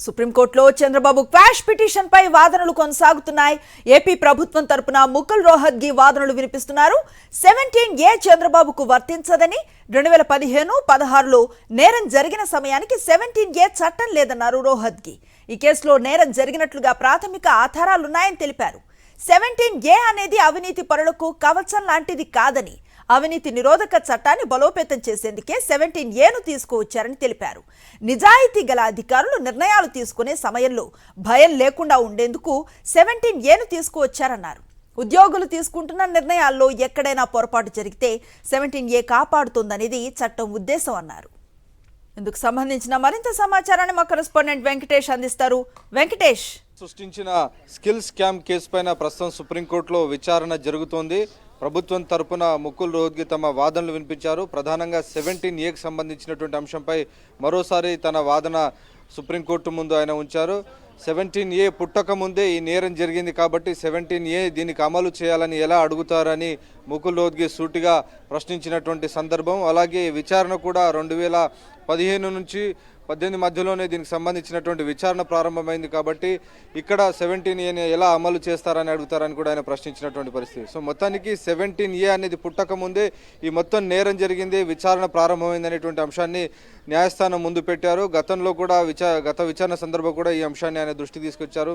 సుప్రీంకోర్టులో Chandrababu quash petition పై వాదనలు కొనసాగుతున్నాయి. ఏపీ ప్రభుత్వం తరపున ముకుల్ రోహత్గి వాదనలు వినిపిస్తున్నారు. 17A చంద్రబాబుకు వర్తించదని 2015-16లో నేరం జరిగిన సమయానికి 17A చట్టం లేదన్నారు రోహత్గి. ఈ కేసులో నేరం జరిగినట్లుగా ప్రాథమిక ఆధారాలున్నాయని తెలిపారు. 17A అనేది అవినీతి పరులకు కవచం లాంటిది కాదని, అవినీతి నిరోధక చట్టాన్ని బలోపేతం చేసేందుకే 17Aను తీసుకువచ్చారని తెలిపారు. నిజాయితీ గల అధికారులు నిర్ణయాలు తీసుకునే సమయంలో భయం లేకుండా ఉండేందుకు 17Aను తీసుకువచ్చారన్నారు. ఉద్యోగులు తీసుకుంటున్న నిర్ణయాల్లో ఎక్కడైనా పొరపాటు జరిగితే 17A కాపాడుతుందనేది చట్టం ఉద్దేశం అన్నారు. ఇందుకు సంబంధించిన మరింత సమాచారాన్ని మా కరెస్పాండెంట్ వెంకటేష్ అందిస్తారు. వెంకటేష్, సృష్టించిన స్కిల్ స్కామ్ కేసు పైన ప్రస్తుతం సుప్రీంకోర్టులో విచారణ జరుగుతోంది. ప్రభుత్వం తరపున ముకుల్ రోహత్గి తమ వాదనలు వినిపించారు. ప్రధానంగా 17Aకి సంబంధించినటువంటి అంశంపై మరోసారి తన వాదన సుప్రీంకోర్టు ముందు ఆయన ఉంచారు. 17A పుట్టక ముందే ఈ నేరం జరిగింది కాబట్టి 17A దీనికి అమలు చేయాలని ఎలా అడుగుతారని ముకుల్ రోహత్గి సూటిగా ప్రశ్నించినటువంటి సందర్భం. అలాగే విచారణ కూడా 2015 నుంచి 18 మధ్యలోనే దీనికి సంబంధించినటువంటి విచారణ ప్రారంభమైంది కాబట్టి ఇక్కడ 17Aని ఎలా అమలు చేస్తారని అడుగుతారని కూడా ఆయన ప్రశ్నించినటువంటి పరిస్థితి. సో మొత్తానికి 17A అనేది పుట్టక ముందే ఈ మొత్తం నేరం జరిగింది, విచారణ ప్రారంభమైంది అనేటువంటి అంశాన్ని న్యాయస్థానం ముందు పెట్టారు. గతంలో కూడా గత విచారణ సందర్భం కూడా ఈ అంశాన్ని ఆయన దృష్టికి తీసుకొచ్చారు.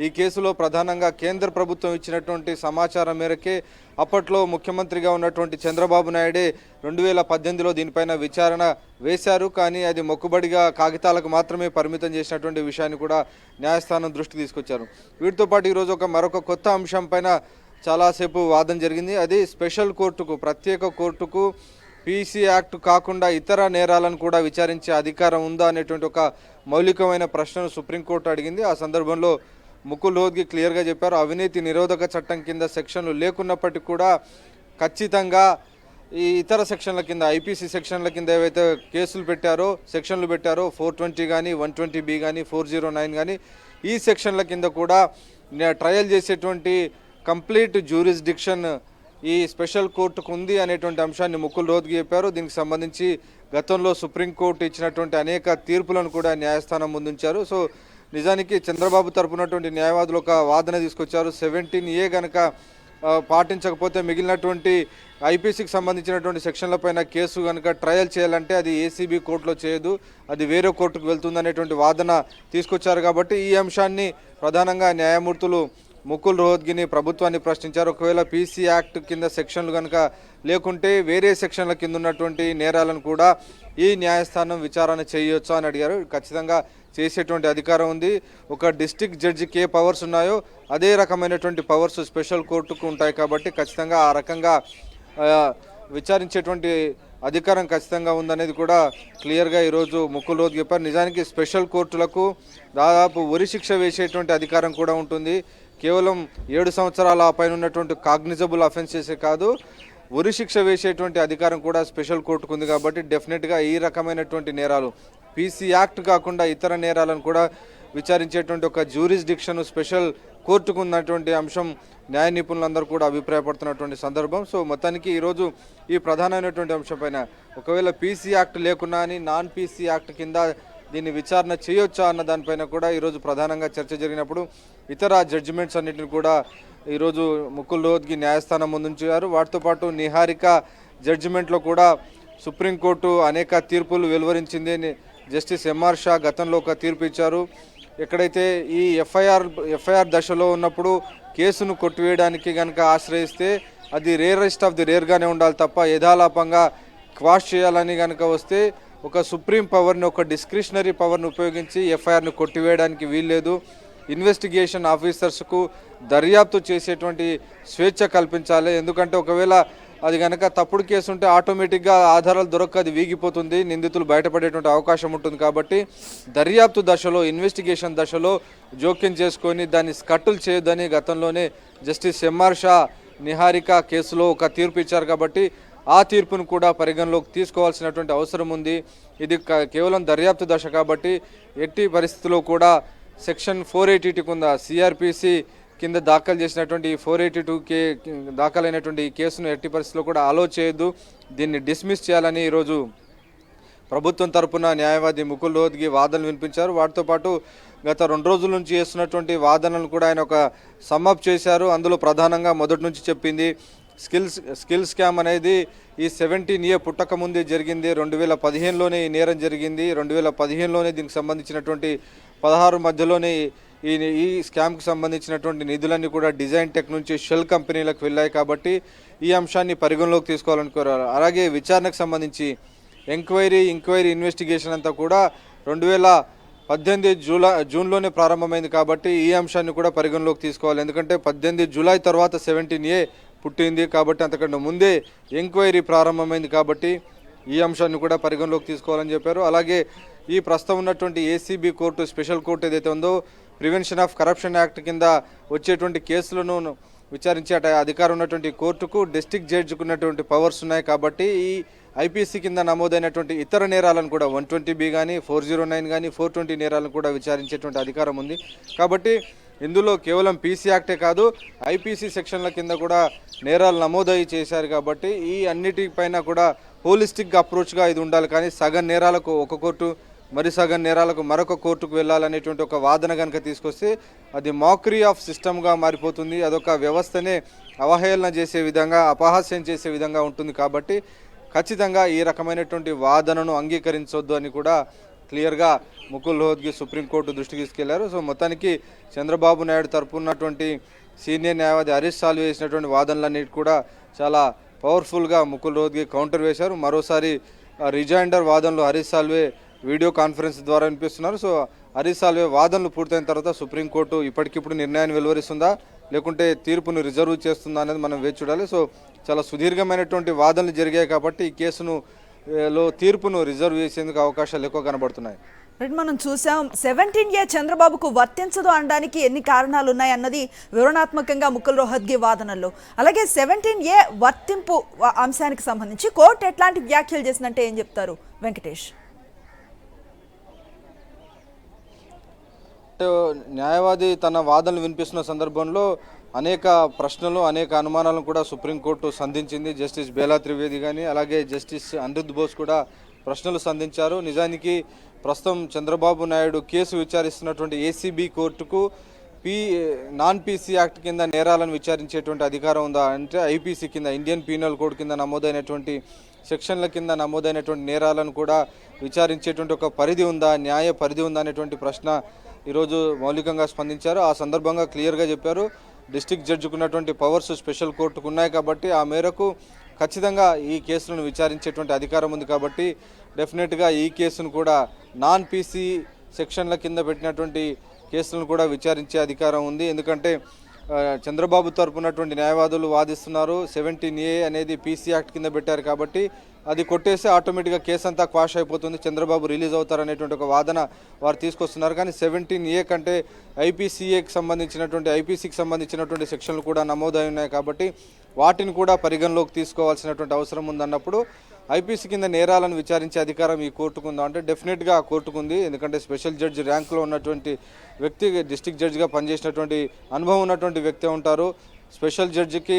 ఈ కేసులో ప్రధానంగా కేంద్ర ప్రభుత్వం ఇచ్చినటువంటి సమాచారం మేరకే అప్పట్లో ముఖ్యమంత్రిగా ఉన్నటువంటి చంద్రబాబు నాయుడే 2018లో దీనిపైన విచారణ వేశారు. కానీ అది మొక్కుబడిగా కాగితాలకు మాత్రమే పరిమితం చేసినటువంటి విషయాన్ని కూడా న్యాయస్థానం దృష్టికి తీసుకొచ్చారు. వీటితో పాటు ఈరోజు మరొక కొత్త అంశం పైన చాలాసేపు వాదన జరిగింది. అది స్పెషల్ కోర్టుకు, ప్రత్యేక కోర్టుకు పీసీ యాక్ట్ కాకుండా ఇతర నేరాలను కూడా విచారించే అధికారం ఉందా అనేటువంటి ఒక మౌలికమైన ప్రశ్నను సుప్రీంకోర్టు అడిగింది. ఆ సందర్భంలో ముకుల్ రోహత్గి క్లియర్గా చెప్పారు, అవినీతి నిరోధక చట్టం కింద సెక్షన్లు లేకున్నప్పటికీ కూడా ఖచ్చితంగా ఈ ఇతర సెక్షన్ల కింద, ఐపీసీ సెక్షన్ల కింద ఏవైతే కేసులు పెట్టారో, సెక్షన్లు పెట్టారో 420 కానీ 120B కానీ 409 కానీ ఈ సెక్షన్ల కింద కూడా ట్రయల్ చేసేటువంటి కంప్లీట్ జ్యూరిస్డిక్షన్ ఈ స్పెషల్ కోర్టుకు ఉంది అనేటువంటి అంశాన్ని ముకుల్ రోహత్గి చెప్పారు. దీనికి సంబంధించి గతంలో సుప్రీంకోర్టు ఇచ్చినటువంటి అనేక తీర్పులను కూడా న్యాయస్థానం ముందుంచారు. సో నిజానికి చంద్రబాబు తరపునటువంటి న్యాయవాదులు ఒక వాదన తీసుకొచ్చారు. 17A కనుక పాటించకపోతే మిగిలినటువంటి ఐపీసీకి సంబంధించినటువంటి సెక్షన్లపైన కేసు కనుక ట్రయల్ చేయాలంటే అది ఏసీబీ కోర్టులో చేయదు, అది వేరే కోర్టుకు వెళ్తుందనేటువంటి వాదన తీసుకొచ్చారు. కాబట్టి ఈ అంశాన్ని ప్రధానంగా న్యాయమూర్తులు ముకుల్ రోహత్గిని, ప్రభుత్వాన్ని ప్రశ్నించారు. ఒకవేళ పీసీ యాక్ట్ కింద సెక్షన్లు కనుక లేకుంటే వేరే సెక్షన్ల కింద ఉన్నటువంటి నేరాలను కూడా ఈ న్యాయస్థానం విచారణ చేయొచ్చా అని అడిగారు. ఖచ్చితంగా చేసేటువంటి అధికారం ఉంది. ఒక డిస్ట్రిక్ట్ జడ్జికి ఏ పవర్స్ ఉన్నాయో అదే రకమైనటువంటి పవర్స్ స్పెషల్ కోర్టుకు ఉంటాయి కాబట్టి ఖచ్చితంగా ఆ రకంగా విచారించేటువంటి అధికారం ఖచ్చితంగా ఉందనేది కూడా క్లియర్గా ఈరోజు ముకుల్ రోహత్గి చెప్పారు. నిజానికి స్పెషల్ కోర్టులకు దాదాపు ఉరి శిక్ష వేసేటువంటి అధికారం కూడా ఉంటుంది. కేవలం 7 సంవత్సరాల పైన ఉన్నటువంటి కాగ్నిజబుల్ అఫెన్సెసే కాదు, ఉరి శిక్ష వేసేటువంటి అధికారం కూడా స్పెషల్ కోర్టుకు ఉంది. కాబట్టి డెఫినెట్గా ఈ రకమైనటువంటి నేరాలు పీసీ యాక్ట్ కాకుండా ఇతర నేరాలను కూడా విచారించేటువంటి ఒక జ్యూరిస్డిక్షన్ స్పెషల్ కోర్టుకు ఉన్నటువంటి అంశం న్యాయ నిపుణులందరూ కూడా అభిప్రాయపడుతున్నటువంటి సందర్భం. సో మొత్తానికి ఈరోజు ఈ ప్రధానమైనటువంటి అంశం పైన ఒకవేళ పీసీ యాక్ట్ లేకున్నా అని నాన్ పీసీ యాక్ట్ కింద దీన్ని విచారణ చేయొచ్చా అన్న దానిపైన కూడా ఈరోజు ప్రధానంగా చర్చ జరిగినప్పుడు ఇతర జడ్జిమెంట్స్ అన్నింటిని కూడా ఈరోజు ముకుల్ రోహత్గి న్యాయస్థానం ముందుంచారు. వాటితో పాటు నిహారిక జడ్జిమెంట్లో కూడా సుప్రీంకోర్టు అనేక తీర్పులు వెలువరించింది. జస్టిస్ ఎంఆర్ షా గతంలో ఒక తీర్పు ఇచ్చారు. ఎక్కడైతే ఈ ఎఫ్ఐఆర్ దశలో ఉన్నప్పుడు కేసును కొట్టివేయడానికి కనుక ఆశ్రయిస్తే అది రేరెస్ట్ ఆఫ్ ది రేర్గానే ఉండాలి తప్ప యథాలాపంగా క్వాష్ చేయాలని కనుక వస్తే ఒక సుప్రీం పవర్ని, ఒక డిస్క్రిషనరీ పవర్ని ఉపయోగించి ఎఫ్ఐఆర్ను కొట్టివేయడానికి వీల్లేదు. ఇన్వెస్టిగేషన్ ఆఫీసర్స్కు దర్యాప్తు చేసేటువంటి స్వేచ్ఛ కల్పించాలి. ఎందుకంటే ఒకవేళ అది కనుక తప్పుడు కేసు ఉంటే ఆటోమేటిక్గా ఆధారాలు దొరక్క అది వీగిపోతుంది, నిందితులు బయటపడేటువంటి అవకాశం ఉంటుంది. కాబట్టి దర్యాప్తు దశలో, ఇన్వెస్టిగేషన్ దశలో జోక్యం చేసుకొని దాన్ని స్కట్టులు చేయొద్దని గతంలోనే జస్టిస్ ఎంఆర్ షా నిహారిక కేసులో ఒక తీర్పు ఇచ్చారు. కాబట్టి ఆ తీర్పును కూడా పరిగణలోకి తీసుకోవాల్సినటువంటి అవసరం ఉంది. ఇది కేవలం దర్యాప్తు దశ కాబట్టి ఎట్టి పరిస్థితుల్లో కూడా సెక్షన్ 482 కింద సిఆర్పిసి కింద దాఖలు చేసినటువంటి 482 దాఖలైనటువంటి ఈ కేసును ఎట్టి పరిస్థితుల్లో కూడా అలో చేయొద్దు, దీన్ని డిస్మిస్ చేయాలని ఈరోజు ప్రభుత్వం తరపున న్యాయవాది ముకుల్ రోహత్గి వాదనలు వినిపించారు. వాటితో పాటు గత 2 రోజుల నుంచి చేస్తున్నటువంటి వాదనలను కూడా ఆయన ఒక సమ్మప్ చేశారు. అందులో ప్రధానంగా మొదటి నుంచి చెప్పింది స్కిల్ స్కామ్ అనేది ఈ 17A పుట్టక ముందే జరిగింది. 2015లోనే ఈ నేరం జరిగింది. 2015లోనే దీనికి సంబంధించినటువంటి 16 మధ్యలోనే ఈ స్కామ్కి సంబంధించినటువంటి నిధులన్నీ కూడా డిజైన్ టెక్ నుంచి షెల్ కంపెనీలకు వెళ్ళాయి. కాబట్టి ఈ అంశాన్ని పరిగణలోకి తీసుకోవాలనుకోరు. అలాగే విచారణకు సంబంధించి ఎంక్వైరీ ఇన్వెస్టిగేషన్ అంతా కూడా 2018 జూన్లోనే ప్రారంభమైంది. కాబట్టి ఈ అంశాన్ని కూడా పరిగణలోకి తీసుకోవాలి. ఎందుకంటే 18 జూలై తర్వాత 17A పుట్టింది. కాబట్టి అంతకంటే ముందే ఎంక్వైరీ ప్రారంభమైంది. కాబట్టి ఈ అంశాన్ని కూడా పరిగణలోకి తీసుకోవాలని చెప్పారు. అలాగే ఈ ప్రస్తుతం ఉన్నటువంటి ఏసీబీ కోర్టు, స్పెషల్ కోర్టు ఏదైతే ఉందో, ప్రివెన్షన్ ఆఫ్ కరప్షన్ యాక్ట్ కింద వచ్చేటువంటి కేసులను విచారించే అధికారం ఉన్నటువంటి కోర్టుకు డిస్ట్రిక్ట్ జడ్జికి ఉన్నటువంటి పవర్స్ ఉన్నాయి. కాబట్టి ఈ ఐపీసీ కింద నమోదైనటువంటి ఇతర నేరాలను కూడా 120B కానీ 409 కానీ 420 నేరాలను కూడా విచారించేటువంటి అధికారం ఉంది. కాబట్టి ఇందులో కేవలం పీసీ యాక్టే కాదు, ఐపీసీ సెక్షన్ల కింద కూడా నేరాలు నమోదయ్యి చేశారు. కాబట్టి ఈ అన్నిటిపైన కూడా హోలిస్టిక్ అప్రోచ్గా ఇది ఉండాలి. కానీ సగం నేరాలకు ఒక కోర్టు, మరి సగం నేరాలకు మరొక కోర్టుకు వెళ్ళాలనేటువంటి ఒక వాదన కనుక తీసుకొస్తే అది మాక్రీ ఆఫ్ సిస్టమ్గా మారిపోతుంది. అదొక వ్యవస్థనే అవహేళన చేసే విధంగా, అపహాస్యం చేసే విధంగా ఉంటుంది. కాబట్టి ఖచ్చితంగా ఈ రకమైనటువంటి వాదనను అంగీకరించొద్దు అని కూడా క్లియర్గా ముకుల్ రోహత్గి సుప్రీంకోర్టు దృష్టికి తీసుకెళ్లారు. సో మొత్తానికి చంద్రబాబు నాయుడు తరపు ఉన్నటువంటి సీనియర్ న్యాయవాది హరీష్ సాల్వే వేసినటువంటి వాదనలన్నిటి కూడా చాలా పవర్ఫుల్గా ముకుల్ రోహత్గి కౌంటర్ వేశారు. మరోసారి రిజైండర్ వాదనలు హరీష్ సాల్వే వీడియో కాన్ఫరెన్స్ ద్వారా వినిపిస్తున్నారు. సో హరీష్ సాల్వే వాదనలు పూర్తయిన తర్వాత సుప్రీంకోర్టు ఇప్పటికిప్పుడు నిర్ణయాన్ని వెలువరిస్తుందా, లేకుంటే తీర్పును రిజర్వ్ చేస్తుందా అనేది మనం వేచి చూడాలి. సో చాలా సుదీర్ఘమైనటువంటి వాదనలు జరిగాయి. కాబట్టి ఈ కేసును తీర్పును రిజర్వ్ చేసేందుకు అవకాశాలు ఎక్కువ కనబడుతున్నాయి. మనం చూసాం 17A చంద్రబాబుకు వర్తించదు అనడానికి ఎన్ని కారణాలు ఉన్నాయి అన్నది వివరణాత్మకంగా ముకుల్ రోహత్గి వాదనల్లో. అలాగే 17A వర్తింపు అంశానికి సంబంధించి కోర్టు ఎట్లాంటి వ్యాఖ్యలు చేసిందంటే ఏం చెప్తారు వెంకటేష్? న్యాయవాది తన వాదనలు వినిపిస్తున్న సందర్భంలో అనేక ప్రశ్నలు, అనేక అనుమానాలను కూడా సుప్రీంకోర్టు సంధించింది. జస్టిస్ బేలా త్రివేది కానీ, అలాగే జస్టిస్ అనిరుద్ బోస్ కూడా ప్రశ్నలు సంధించారు. నిజానికి ప్రస్తుతం చంద్రబాబు నాయుడు కేసు విచారిస్తున్నటువంటి ఏసీబీ కోర్టుకు నాన్ పీసీ యాక్ట్ కింద నేరాలను విచారించేటువంటి అధికారం ఉందా అంటే, ఐపీసీ కింద, ఇండియన్ పీనల్ కోడ్ కింద నమోదైనటువంటి సెక్షన్ల కింద నమోదైనటువంటి నేరాలను కూడా విచారించేటువంటి ఒక పరిధి ఉందా, న్యాయ పరిధి ఉందా అనేటువంటి ప్రశ్న ఈరోజు మౌలికంగా స్పందించారు. ఆ సందర్భంగా క్లియర్గా చెప్పారు, డిస్ట్రిక్ట్ జడ్జికి ఉన్నటువంటి పవర్స్ స్పెషల్ కోర్టుకు ఉన్నాయి. కాబట్టి ఆ మేరకు ఖచ్చితంగా ఈ కేసులను విచారించేటువంటి అధికారం ఉంది. కాబట్టి డెఫినెట్గా ఈ కేసును కూడా నాన్ పీసీ సెక్షన్ల కింద పెట్టినటువంటి కేసులను కూడా విచారించే అధికారం ఉంది. ఎందుకంటే చంద్రబాబు తరపునటువంటి న్యాయవాదులు వాదిస్తున్నారు 17A అనేది పీసీ యాక్ట్ కింద పెట్టారు. కాబట్టి అది కొట్టేస్తే ఆటోమేటిక్గా కేసు అంతా క్వాష్ అయిపోతుంది, చంద్రబాబు రిలీజ్ అవుతారనేటువంటి ఒక వాదన వారు తీసుకొస్తున్నారు. కానీ 17A కంటే ఐపీసీకి సంబంధించినటువంటి సెక్షన్లు కూడా నమోదై ఉన్నాయి. కాబట్టి వాటిని కూడా పరిగణలోకి తీసుకోవాల్సినటువంటి అవసరం ఉందన్నప్పుడు ఐపీసీ కింద నేరాలను విచారించే అధికారం ఈ కోర్టుకు ఉందా అంటే డెఫినెట్గా ఆ కోర్టుకు ఉంది. ఎందుకంటే స్పెషల్ జడ్జి ర్యాంకులో ఉన్నటువంటి వ్యక్తి, డిస్ట్రిక్ట్ జడ్జిగా పనిచేసినటువంటి అనుభవం ఉన్నటువంటి వ్యక్తి ఉంటారు. స్పెషల్ జడ్జికి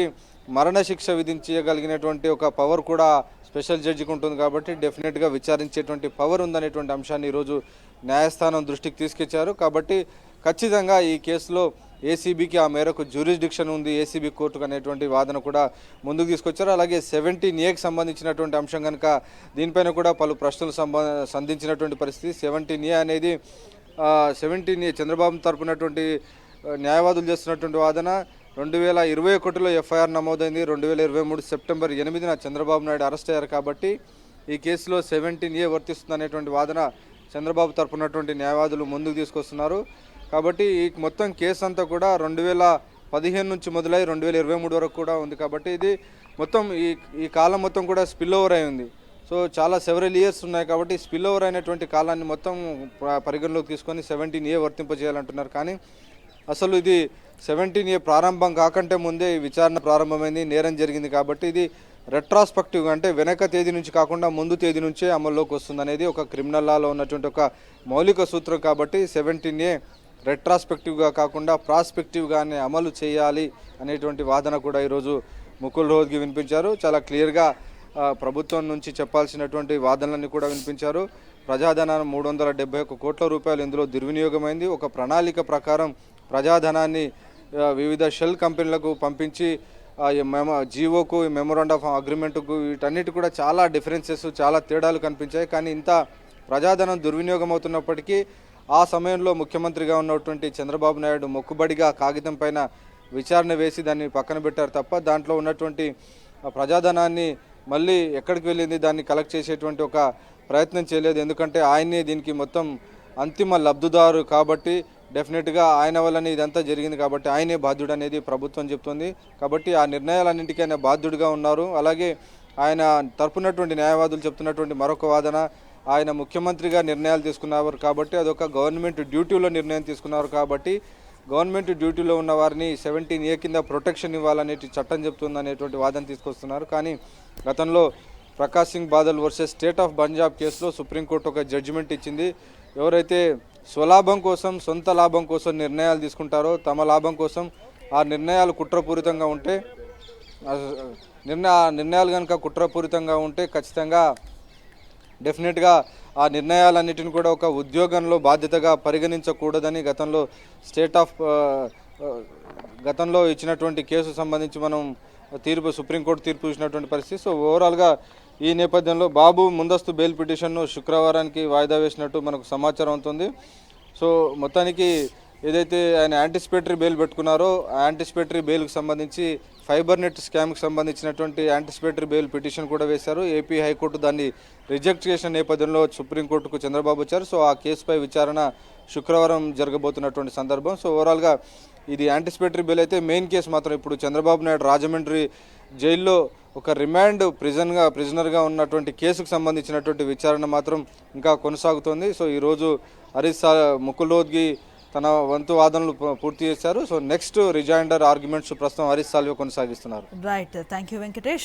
మరణశిక్ష విధించగలిగినటువంటి ఒక పవర్ కూడా స్పెషల్ జడ్జికి ఉంటుంది. కాబట్టి డెఫినెట్గా విచారించేటువంటి పవర్ ఉందనేటువంటి అంశాన్ని ఈరోజు న్యాయస్థానం దృష్టికి తీసుకొచ్చారు. కాబట్టి ఖచ్చితంగా ఈ కేసులో ఏసీబీకి ఆ మేరకు జ్యూరిస్డిక్షన్ ఉంది ఏసీబీ కోర్టుకు అనేటువంటి వాదన కూడా ముందుకు తీసుకొచ్చారు. అలాగే 17Aకి సంబంధించినటువంటి అంశం కనుక దీనిపైన కూడా పలు ప్రశ్నలు సంధించినటువంటి పరిస్థితి. 17A అనేది 17A చంద్రబాబు తరపునటువంటి న్యాయవాదులు చేస్తున్నటువంటి వాదన 2021లో ఎఫ్ఐఆర్ నమోదైంది. 2023 సెప్టెంబర్ 8న చంద్రబాబు నాయుడు అరెస్ట్ అయ్యారు. కాబట్టి ఈ కేసులో 17A వర్తిస్తుంది అనేటువంటి వాదన చంద్రబాబు తరపునటువంటి న్యాయవాదులు ముందుకు తీసుకొస్తున్నారు. కాబట్టి ఈ మొత్తం కేసు అంతా కూడా 2015 నుంచి మొదలై 2023 వరకు కూడా ఉంది. కాబట్టి ఇది మొత్తం ఈ కాలం మొత్తం కూడా స్పిల్ ఓవర్ అయి ఉంది. సో చాలా సెవరల్ ఇయర్స్ ఉన్నాయి. కాబట్టి స్పిల్ ఓవర్ అయినటువంటి కాలాన్ని మొత్తం పరిగణలోకి తీసుకొని 17A వర్తింపజేయాలంటున్నారు. కానీ అసలు ఇది 17A ప్రారంభం కాకంటే ముందే విచారణ ప్రారంభమైంది, నేరం జరిగింది. కాబట్టి ఇది రెట్రాస్పెక్టివ్గా అంటే వెనక తేదీ నుంచి కాకుండా ముందు తేదీ నుంచే అమల్లోకి వస్తుంది అనేది ఒక క్రిమినల్ లాలో ఉన్నటువంటి ఒక మౌలిక సూత్రం. కాబట్టి 17A రెట్రాస్పెక్టివ్గా కాకుండా ప్రాస్పెక్టివ్గానే అమలు చేయాలి అనేటువంటి వాదన కూడా ఈరోజు ముకుల్ రోహత్గి వినిపించారు. చాలా క్లియర్గా ప్రభుత్వం నుంచి చెప్పాల్సినటువంటి వాదనలన్నీ కూడా వినిపించారు. ప్రజాధనాన్ని 371 కోట్ల రూపాయలు ఇందులో దుర్వినియోగమైంది. ఒక ప్రణాళిక ప్రకారం ప్రజాధనాన్ని వివిధ షెల్ కంపెనీలకు పంపించి జీవోకు మెమోరాండం ఆఫ్ అగ్రిమెంట్కు వీటన్నిటి కూడా చాలా డిఫరెన్సెస్, చాలా తేడాలు కనిపించాయి. కానీ ఇంత ప్రజాధనం దుర్వినియోగం అవుతున్నప్పటికీ ఆ సమయంలో ముఖ్యమంత్రిగా ఉన్నటువంటి చంద్రబాబు నాయుడు మొక్కుబడిగా కాగితం పైన విచారణ వేసి దాన్ని పక్కన పెట్టారు తప్ప దాంట్లో ఉన్నటువంటి ప్రజాధనాన్ని మళ్ళీ ఎక్కడికి వెళ్ళింది దాన్ని కలెక్ట్ చేసేటువంటి ఒక ప్రయత్నం చేయలేదు. ఎందుకంటే ఆయనే దీనికి మొత్తం అంతిమ లబ్ధిదారు కాబట్టి డెఫినెట్గా ఆయన వల్లనే ఇదంతా జరిగింది కాబట్టి ఆయనే బాధ్యుడు అనేది ప్రభుత్వం చెప్తుంది. కాబట్టి ఆ నిర్ణయాలన్నింటికీ ఆయన బాధ్యుడిగా ఉన్నారు. అలాగే ఆయన తరపునటువంటి న్యాయవాదులు చెప్తున్నటువంటి మరొక వాదన, ఆయన ముఖ్యమంత్రిగా నిర్ణయాలు తీసుకున్నారు కాబట్టి అదొక గవర్నమెంట్ డ్యూటీలో నిర్ణయం తీసుకున్నారు కాబట్టి గవర్నమెంట్ డ్యూటీలో ఉన్న వారిని 17A కింద ప్రొటెక్షన్ ఇవ్వాలనే చట్టం చెప్తుంది అనేటువంటి వాదన తీసుకొస్తున్నారు. కానీ గతంలో Prakash Singh Badal versus state of Punjab కేసులో సుప్రీంకోర్టు ఒక జడ్జిమెంట్ ఇచ్చింది. ఎవరైతే స్వలాభం కోసం, సొంత లాభం కోసం నిర్ణయాలు తీసుకుంటారో, తమ లాభం కోసం ఆ నిర్ణయాలు కుట్రపూరితంగా ఉంటే నిర్ణయాలు కనుక కుట్రపూరితంగా ఉంటే ఖచ్చితంగా డెఫినెట్గా ఆ నిర్ణయాలన్నిటిని కూడా ఒక ఉద్యోగంలో బాధ్యతగా పరిగణించకూడదని గతంలో ఇచ్చినటువంటి కేసు సంబంధించి మనం సుప్రీంకోర్టు తీర్పు ఇచ్చినటువంటి పరిస్థితి. సో ఓవరాల్గా ఈ నేపథ్యంలో బాబు ముందస్తు బెయిల్ పిటిషన్ను శుక్రవారానికి వాయిదా వేసినట్టు మనకు సమాచారం అవుతుంది. సో మొత్తానికి ఏదైతే ఆయన యాంటిసిపేటరీ బెయిల్ పెట్టుకున్నారో ఆ యాంటిసిపేటరీ బెయిల్కి సంబంధించి ఫైబర్ నెట్ స్కామ్కి సంబంధించినటువంటి యాంటిసిపేటరీ బెయిల్ పిటిషన్ కూడా వేశారు. ఏపీ హైకోర్టు దాన్ని రిజెక్ట్ చేసిన నేపథ్యంలో సుప్రీంకోర్టుకు చంద్రబాబు వచ్చారు. సో ఆ కేసుపై విచారణ శుక్రవారం జరగబోతున్నటువంటి సందర్భం. సో ఓవరాల్గా ఇది యాంటిసిపేటరీ బెయిల్ అయితే, మెయిన్ కేసు మాత్రం ఇప్పుడు చంద్రబాబు నాయుడు రాజమండ్రి జైల్లో ఒక రిమాండ్ ప్రిజనర్గా ఉన్నటువంటి కేసుకు సంబంధించినటువంటి విచారణ మాత్రం ఇంకా కొనసాగుతోంది. సో ఈరోజు ముకుల్ రోహత్గి తన వంతు వాదనలు పూర్తి చేశారు. సో నెక్స్ట్ రిజైండర్ ఆర్గ్యుమెంట్స్ ప్రస్తుతం హరీష్ సాల్వే కొనసాగిస్తున్నారు. Right, thank you Venkatesh.